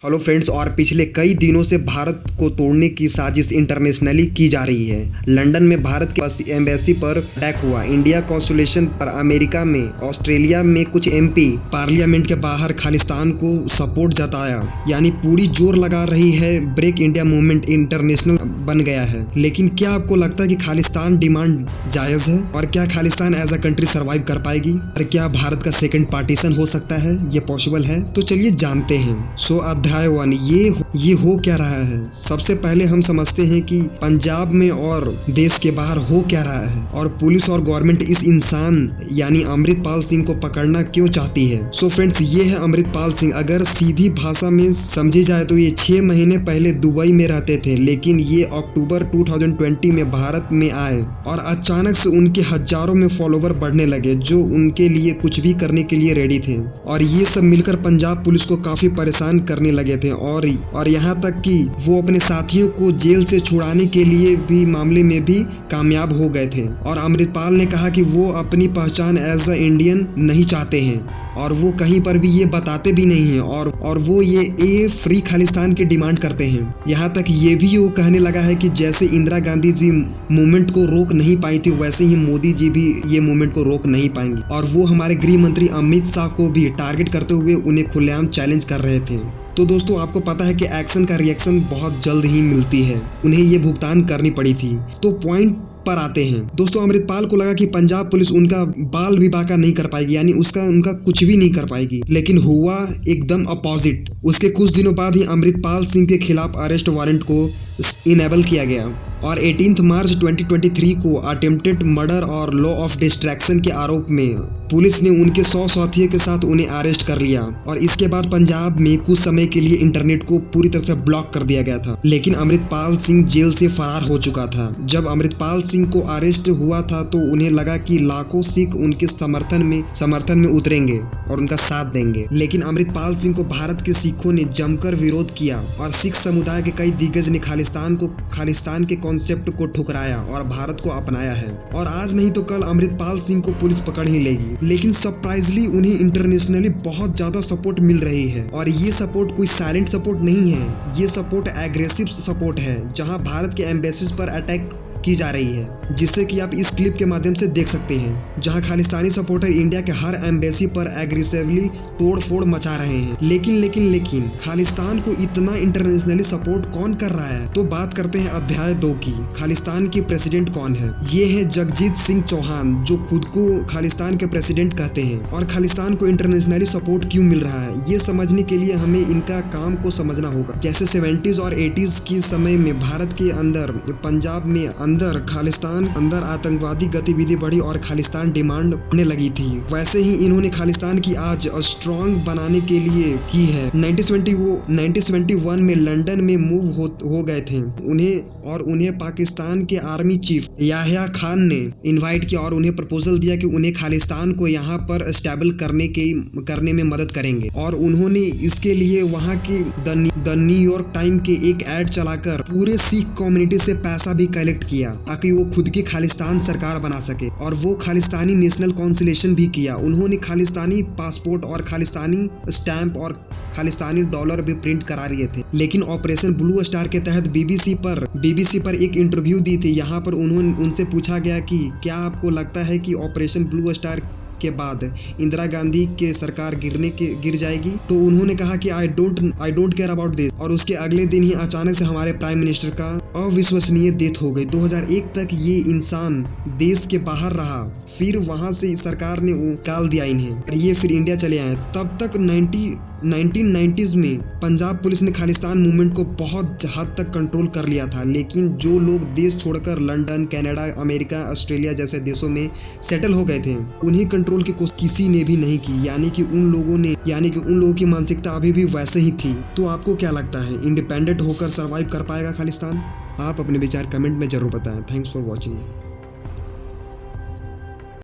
Hello friends, और पिछले कई दिनों से भारत को तोड़ने की साजिश इंटरनेशनली की जा रही है। लंदन में भारत के एम्बेसी पर अटैक हुआ, इंडिया कॉन्सुलेशन पर, अमेरिका में, ऑस्ट्रेलिया में कुछ एमपी पार्लियामेंट के बाहर खालिस्तान को सपोर्ट जताया, यानी पूरी जोर लगा रही है। ब्रेक इंडिया मूवमेंट इंटरनेशनल बन गया है। लेकिन क्या आपको लगता है कि खालिस्तान डिमांड जायज़ है? और क्या Khalistan as a country survive कर पाएगी? और क्या भारत का सेकेंड पार्टीशन हो सकता है? ये पॉसिबल है? तो चलिए जानते हैं। अध्याय 1, ये हो क्या रहा है। सबसे पहले हम समझते हैं कि पंजाब में और देश के बाहर हो क्या रहा है, और पुलिस और गवर्नमेंट इस इंसान यानी अमृतपाल सिंह को पकड़ना क्यों चाहती है। फ्रेंड्स, ये है अमृतपाल सिंह। अगर सीधी भाषा में समझी जाए तो ये 6 महीने पहले दुबई में रहते थे, लेकिन ये अक्टूबर 2020 में भारत में आए और अचानक से उनके हजारों में फॉलोवर बढ़ने लगे, जो उनके लिए कुछ भी करने के लिए रेडी थे। और ये सब मिलकर पंजाब पुलिस को काफी परेशान करने लगे थे, और यहाँ तक कि वो अपने साथियों को जेल से छुड़ाने के लिए भी मामले में भी कामयाब हो गए थे। और अमृतपाल ने कहा कि वो अपनी पहचान एज अ इंडियन नहीं चाहते हैं, और वो कहीं पर भी ये बताते भी नहीं हैं, और वो ये फ्री खालिस्तान की डिमांड करते हैं। यहाँ तक ये भी वो कहने लगा है कि जैसे इंदिरा गांधी जी मूवमेंट को रोक नहीं पाई थी, वैसे ही मोदी जी भी ये मूवमेंट को रोक नहीं पाएंगे। और वो हमारे गृह मंत्री अमित शाह को भी टारगेट करते हुए उन्हें खुलेआम चैलेंज कर रहे थे। तो दोस्तों, आपको पता है कि एक्शन का रिएक्शन बहुत जल्द ही मिलती है, उन्हें ये भुगतान करनी पड़ी थी। तो पॉइंट पर आते हैं दोस्तों। अमृतपाल को लगा कि पंजाब पुलिस उनका बाल भी बांका नहीं कर पाएगी, यानी उनका कुछ भी नहीं कर पाएगी। लेकिन हुआ एकदम अपोजिट। उसके कुछ दिनों बाद ही अमृतपाल सिंह के खिलाफ अरेस्ट वारंट को इनेबल किया गया, और 18 मार्च 2023 को अटेम्प्टेड मर्डर और लॉ ऑफ डिस्ट्रैक्शन के आरोप में पुलिस ने उनके 100 साथियों के साथ उन्हें अरेस्ट कर लिया। और इसके बाद पंजाब में कुछ समय के लिए इंटरनेट को पूरी तरह से ब्लॉक कर दिया गया था। लेकिन अमृतपाल सिंह जेल से फरार हो चुका था। जब अमृतपाल सिंह को अरेस्ट हुआ था तो उन्हें लगा कि लाखों सिख उनके समर्थन में उतरेंगे और उनका साथ देंगे। लेकिन अमृतपाल सिंह को भारत के सिखों ने जमकर विरोध किया, और सिख समुदाय के कई दिग्गज ने खालिस्तान के कॉन्सेप्ट को ठुकराया और भारत को अपनाया है। और आज नहीं तो कल अमृतपाल सिंह को पुलिस पकड़ ही लेगी। लेकिन सरप्राइजली उन्हें इंटरनेशनली बहुत ज्यादा सपोर्ट मिल रही है, और ये सपोर्ट कोई साइलेंट सपोर्ट नहीं है, ये सपोर्ट एग्रेसिव सपोर्ट है, जहां भारत के एम्बेसीज पर अटैक की जा रही है, जिससे कि आप इस क्लिप के माध्यम से देख सकते हैं, जहां खालिस्तानी सपोर्टर इंडिया के हर एम्बेसी पर एग्रेसिवली तोड़-फोड़ मचा रहे हैं। लेकिन खालिस्तान को इतना इंटरनेशनली सपोर्ट कौन कर रहा है? तो बात करते हैं अध्याय 2 की। खालिस्तान की प्रेसिडेंट कौन है? ये है जगजीत सिंह चौहान, जो खुद को खालिस्तान के प्रेसिडेंट कहते हैं। और खालिस्तान को इंटरनेशनली सपोर्ट क्यों मिल रहा है, ये समझने के लिए हमें इनका काम को समझना होगा। जैसे 70s और 80s के समय में भारत के अंदर, पंजाब में अंदर खालिस्तान अंदर आतंकवादी गतिविधि बढ़ी और खालिस्तान डिमांड होने लगी थी, वैसे ही इन्होंने खालिस्तान की आज स्ट्रॉन्ग बनाने के लिए की है। 1971 में लंदन में मूव हो गए थे उन्हें पाकिस्तान के आर्मी चीफ याह्या खान ने इनवाइट किया और उन्हें प्रपोजल दिया कि उन्हें खालिस्तान को यहाँ पर स्टेबल करने में मदद करेंगे। और उन्होंने इसके लिए वहाँ के द न्यूयॉर्क टाइम के एक एड चलाकर पूरे सिख कम्युनिटी से पैसा भी कलेक्ट किया, ताकि वो खुद की खालिस्तान सरकार बना सके। और वो खालिस्तानी नेशनल काउंसिलेशन भी किया। उन्होंने खालिस्तानी पासपोर्ट और खालिस्तानी स्टैंप और खालिस्तानी डॉलर भी प्रिंट करा रहे थे। लेकिन ऑपरेशन ब्लू स्टार के तहत बीबीसी पर एक इंटरव्यू दी थी। यहाँ पर उनसे पूछा गया कि क्या आपको लगता है कि ऑपरेशन ब्लू स्टार के बाद इंदिरा गांधी के सरकार गिर जाएगी? तो उन्होंने कहा कि I don't care about this. और उसके अगले दिन ही अचानक से हमारे प्राइम मिनिस्टर का अविश्वसनीय डेथ हो गई। 2001 तक ये इंसान देश के बाहर रहा, फिर वहां से सरकार ने निकाल दिया इन्हें, ये फिर इंडिया चले आए। तब तक 1990s में पंजाब पुलिस ने खालिस्तान मूवमेंट को बहुत हद तक कंट्रोल कर लिया था। लेकिन जो लोग देश छोड़कर लंदन, कनाडा, अमेरिका, ऑस्ट्रेलिया जैसे देशों में सेटल हो गए थे, उन्हें कंट्रोल की कोशिश किसी ने भी नहीं की, यानी कि उन लोगों की मानसिकता अभी भी वैसे ही थी। तो आपको क्या लगता है, इंडिपेंडेंट होकर सर्वाइव कर पाएगा खालिस्तान? आप अपने विचार कमेंट में जरूर बताएं। Thanks for watching.